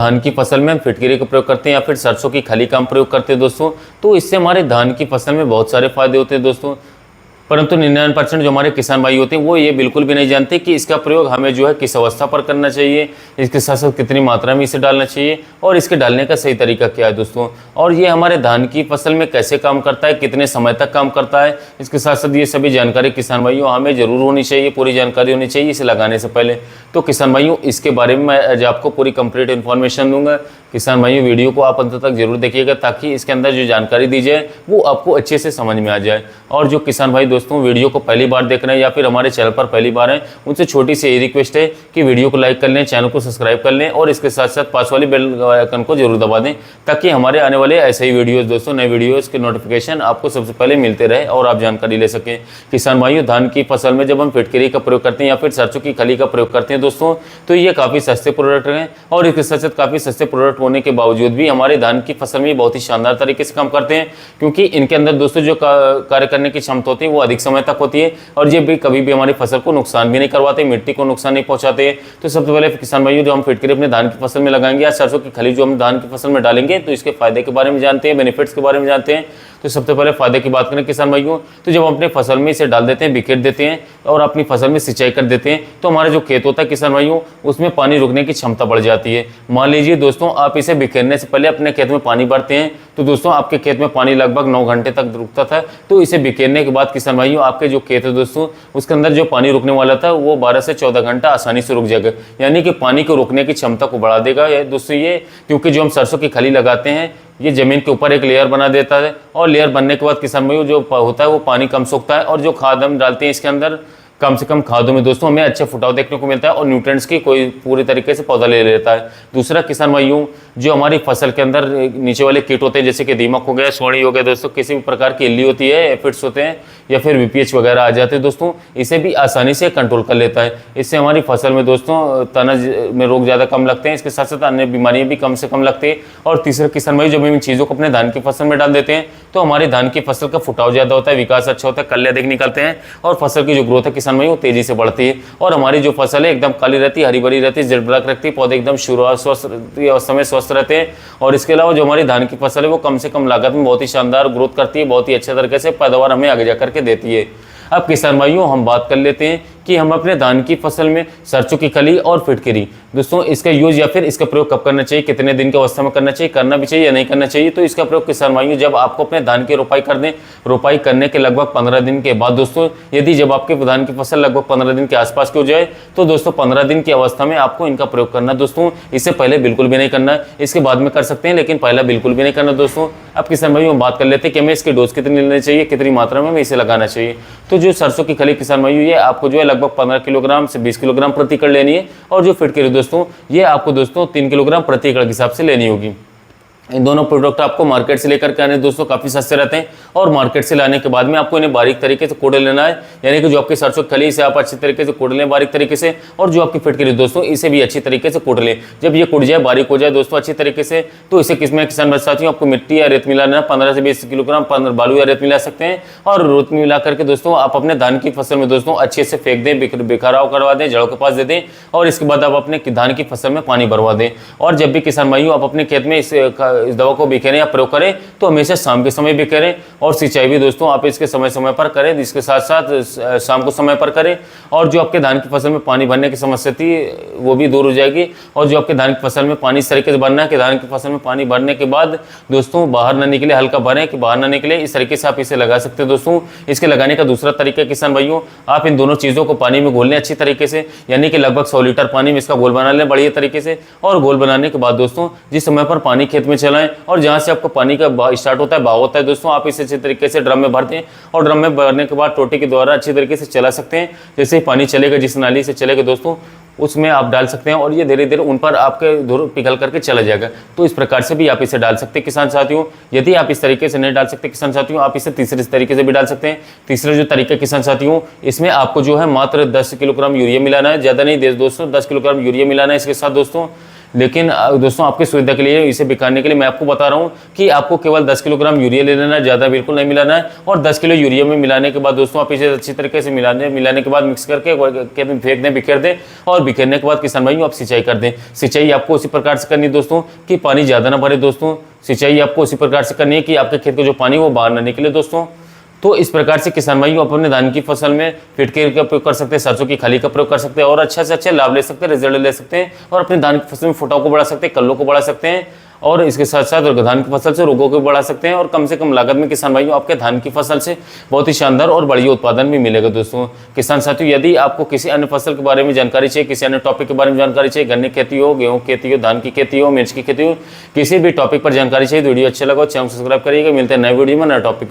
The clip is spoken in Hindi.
धान की फसल में हम फिटकरी का प्रयोग करते हैं या फिर सरसों की खली का हम प्रयोग करते हैं दोस्तों, तो इससे हमारे धान की फसल में बहुत सारे फायदे होते हैं दोस्तों। परंतु 99% जो हमारे किसान भाई होते हैं वो ये बिल्कुल भी नहीं जानते कि इसका प्रयोग हमें जो है किस अवस्था पर करना चाहिए, इसके साथ साथ कितनी मात्रा में इसे डालना चाहिए और इसके डालने का सही तरीका क्या है दोस्तों, और ये हमारे धान की फसल में कैसे काम करता है, कितने समय तक काम करता है। इसके साथ साथ ये सभी जानकारी किसान भाइयों हमें ज़रूर होनी चाहिए, पूरी जानकारी होनी चाहिए इसे लगाने से पहले। तो किसान भाइयों इसके बारे में मैं आज आपको पूरी कंप्लीट इन्फॉर्मेशन दूंगा। किसान भाइयों वीडियो को आप अंत तक जरूर देखिएगा ताकि इसके अंदर जो जानकारी दी जाए वो आपको अच्छे से समझ में आ जाए। और जो किसान भाई दोस्तों वीडियो को पहली बार देख रहे हैं या फिर हमारे चैनल पर पहली बार हैं, उनसे छोटी सी रिक्वेस्ट है कि वीडियो को लाइक कर लें, चैनल को सब्सक्राइब कर लें और इसके साथ साथ पास वाली बेल आइकन को जरूर दबा दें ताकि हमारे आने वाले ऐसे ही वीडियोस दोस्तों, नए वीडियोस के नोटिफिकेशन आपको सबसे पहले मिलते रहे और आप जानकारी ले सकें। किसान भाइयों धान की फसल में जब हम फिटकरी का प्रयोग करते हैं या फिर सरसों की खली का प्रयोग करते हैं दोस्तों, तो ये काफ़ी सस्ते प्रोडक्ट हैं और इसके साथ साथ काफ़ी सस्ते प्रोडक्ट होने के बावजूद भी हमारे धान की फसल में बहुत ही शानदार तरीके से काम करते हैं, क्योंकि इनके अंदर दोस्तों जो कार्य करने की क्षमता होती है वो अधिक समय तक होती है और ये भी कभी भी हमारी फसल को नुकसान भी नहीं करवाते, मिट्टी को नुकसान नहीं पहुंचाते। तो सबसे पहले किसान भाइयों जो हम फिटकरी अपने धान की फसल में लगाएंगे या सरसों की खली जो हम धान की फसल में डालेंगे, तो इसके फायदे के बारे में जानते हैं, बेनिफिट्स के बारे में जानते हैं। तो सबसे पहले फायदे की बात करें किसान भाइयों, तो जब हम अपने फसल में इसे डाल देते हैं, बिखेर देते हैं और अपनी फसल में सिंचाई कर देते हैं, तो हमारा जो खेत होता है किसान भाइयों उसमें पानी रुकने की क्षमता बढ़ जाती है। मान लीजिए दोस्तों आप इसे बिखेरने से पहले अपने खेत में पानी भरते हैं, तो दोस्तों आपके खेत में पानी लगभग 9 घंटे तक रुकता था, तो इसे बिखेरने के बाद किसान भाइयों आपके जो खेत है दोस्तों उसके अंदर जो पानी रुकने वाला था वो 12 से 14 घंटा आसानी से रुक जाएगा, यानी कि पानी को रोकने की क्षमता को बढ़ा देगा दोस्तों ये। क्योंकि जो हम सरसों की खली लगाते हैं ये जमीन के ऊपर एक लेयर बना देता है और लेयर बनने के बाद किसान भाइयों जो होता है वो पानी कम सोखता है और जो खाद हम डालते हैं इसके अंदर कम से कम खादों में दोस्तों हमें अच्छा फुटाव देखने को मिलता है और न्यूट्रिएंट्स की कोई पूरी तरीके से पौधा ले लेता है। दूसरा किसान भाइयों जो हमारी फसल के अंदर नीचे वाले कीट होते हैं जैसे कि दीमक हो गया, सोड़ी हो गया दोस्तों, किसी भी प्रकार की इल्ली होती है, एफिड्स होते हैं या फिर वीपीएच वगैरह आ जाते हैं दोस्तों, इसे भी आसानी से कंट्रोल कर लेता है। इससे हमारी फसल में दोस्तों तना में रोग ज़्यादा कम लगते हैं, इसके साथ साथ अन्य बीमारियाँ भी कम से कम लगती है। और तीसरा किसान भाई जब हम इन चीज़ों को अपने धान की फसल में डाल देते हैं तो हमारे धान की फसल का फुटाव ज़्यादा होता है, विकास अच्छा होता है, कल्ले अधिक निकलते हैं और फसल की जो ग्रोथ है किसान भाई वो तेज़ी से बढ़ती है और हमारी जो फसल है एकदम काली रहती है, हरी भरी रहती है, जड़बड़ाक रहती है, पौधे एकदम स्वस्थ अवस्था में स्वस्थ रहते हैं। और इसके अलावा जो हमारी धान की फसल है वो कम से कम लागत में बहुत ही शानदार ग्रोथ करती है, बहुत ही अच्छे तरीके से पैदावार हमें आगे जाकर के देती है। अब किसान भाइयों हम बात कर लेते हैं कि हम अपने धान की फसल में सरसों की खली और फिटकरी दोस्तों इसका यूज या फिर इसका प्रयोग कब करना चाहिए, कितने दिन की अवस्था में करना चाहिए, करना भी चाहिए या नहीं करना चाहिए। तो इसका प्रयोग किसान भाइयों जब आपको अपने धान की रोपाई कर दें, रोपाई करने के लगभग 15 दिन के बाद दोस्तों, यदि जब आपके धान की फसल लगभग 15 दिन के आसपास की हो जाए तो दोस्तों 15 दिन की अवस्था में आपको इनका प्रयोग करना दोस्तों, इससे पहले बिल्कुल भी नहीं करना है, इसके बाद में कर सकते हैं लेकिन पहला बिल्कुल भी नहीं करना दोस्तों। अब किसान भाइयों बात कर लेते हैं कि हमें इसकी डोज कितनी लेनी चाहिए, कितनी मात्रा में हमें इसे लगाना चाहिए। तो जो सरसों की खली किसान भाइयों ये आपको जो है लगभग 15 किलोग्राम से 20 किलोग्राम प्रति एकड़ लेनी है और जो फिटकरी दोस्तों ये आपको दोस्तों 3 किलोग्राम प्रति एकड़ के हिसाब से लेनी होगी। इन दोनों प्रोडक्ट आपको मार्केट से लेकर के आने दोस्तों काफ़ी सस्ते रहते हैं और मार्केट से लाने के बाद में आपको इन्हें बारीक तरीके से कोड़ लेना है, यानी कि जो आपकी सरसों खली इसे आप अच्छी तरीके से कोड़ लें बारीक तरीके से, और जो आपकी फिटकरी दोस्तों इसे भी अच्छी तरीके से कोड़ लें। जब ये कोड़ जाए, बारीक हो जाए दोस्तों अच्छी तरीके से, तो इसे किसमें किसान साथियों आपको मिट्टी या रेत मिलाना 15 से 20 किलोग्राम बालू या रेत मिला सकते हैं और रेत मिला करके दोस्तों आप अपने धान की फसल में दोस्तों अच्छे से फेंक दें, बिखराव करवा दें, जड़ों के पास दे दें और इसके बाद आप अपने धान की फसल में पानी भरवा दें। और जब भी किसान भाइयों आप अपने खेत में इस दवा को बिखेरें या प्रयोग करें तो हमेशा शाम के समय भी करें और सिंचाई भी दोस्तों आप इसके समय समय पर करें, इसके साथ साथ शाम को समय पर करें। और जो आपके धान की फसल में पानी भरने की समस्या थी वो भी दूर हो जाएगी और जो आपके धान की फसल में पानी इस तरीके से भरना है कि धान की फसल में पानी भरने के बाद दोस्तों बाहर ना निकले, हल्का भरें कि बाहर ना निकले, इस तरीके से आप इसे लगा सकते हैं दोस्तों। इसके लगाने का दूसरा तरीका किसान भाइयों आप इन दोनों चीज़ों को पानी में घोल लें अच्छी तरीके से, यानी कि लगभग 100 लीटर पानी में इसका घोल बना लें बढ़िया तरीके से। और घोल बनाने के बाद दोस्तों जिस समय पर पानी खेत में चलाएं और जहाँ से आपको पानी का स्टार्ट होता है, बहाव होता है दोस्तों, आप इसे अच्छे तरीके से ड्रम में भर दें और ड्रम में भरने के बाद टोटी के द्वारा अच्छी तरीके से चला सकते हैं। जैसे ही पानी चलेगा, जिस नाली से चलेगा दोस्तों उसमें आप डाल सकते हैं और ये धीरे धीरे उन पर आपके धुर पिघल करके चला जाएगा। तो इस प्रकार से भी आप इसे डाल सकते हैं किसान साथियों। यदि आप इस तरीके से नहीं डाल सकते किसान साथियों, आप इसे तीसरे तरीके से भी डाल सकते हैं। तीसरा जो तरीका किसान साथियों, इसमें आपको जो है मात्र 10 किलोग्राम यूरिया मिलाना है, ज़्यादा नहीं दोस्तों, 10 किलोग्राम यूरिया मिलाना है इसके साथ दोस्तों। लेकिन दोस्तों आपकी सुविधा के लिए इसे बिकाने के लिए मैं आपको बता रहा हूँ कि आपको केवल 10 किलोग्राम यूरिया ले लेना है, ज़्यादा बिल्कुल नहीं मिलाना है। और 10 किलो यूरिया में मिलाने के बाद दोस्तों आप इसे अच्छी तरीके से मिलाने के बाद मिक्स करके खेत में फेंक दें, बिखेर दें। और बिखेरने के बाद किसान भाइयों आप सिंचाई कर दें। सिंचाई आपको उसी प्रकार से करनी है दोस्तों कि पानी ज़्यादा ना भरे दोस्तों। सिंचाई आपको उसी प्रकार से करनी है कि आपके खेत का जो पानी वो बाहर ना निकले दोस्तों। तो इस प्रकार से किसान भाइयों अपने धान की फसल में फिटकेरी का प्रयोग कर सकते हैं, सरसों की खली का प्रयोग कर सकते हैं और अच्छा से अच्छा लाभ ले सकते हैं, रिजल्ट ले सकते हैं और अपने धान की फसल में फुटाव को बढ़ा सकते हैं, कल्लों को बढ़ा सकते हैं और इसके साथ साथ धान की फसल से रोगों को बढ़ा सकते हैं। और कम से कम लागत में किसान भाइयों आपके धान की फसल से बहुत ही शानदार और बढ़िया उत्पादन भी मिलेगा दोस्तों। किसान साथियों, यदि आपको किसी अन्य फसल के बारे में जानकारी चाहिए, किसी अन्य टॉपिक के बारे में जानकारी चाहिए, गन्ने की खेती हो, गेहूं की खेती हो, धान की खेती हो, मिर्च की खेती हो, किसी भी टॉपिक पर जानकारी चाहिए, वीडियो अच्छा लगा चैनल सब्सक्राइब करिएगा। मिलते हैं नए वीडियो में नए टॉपिक।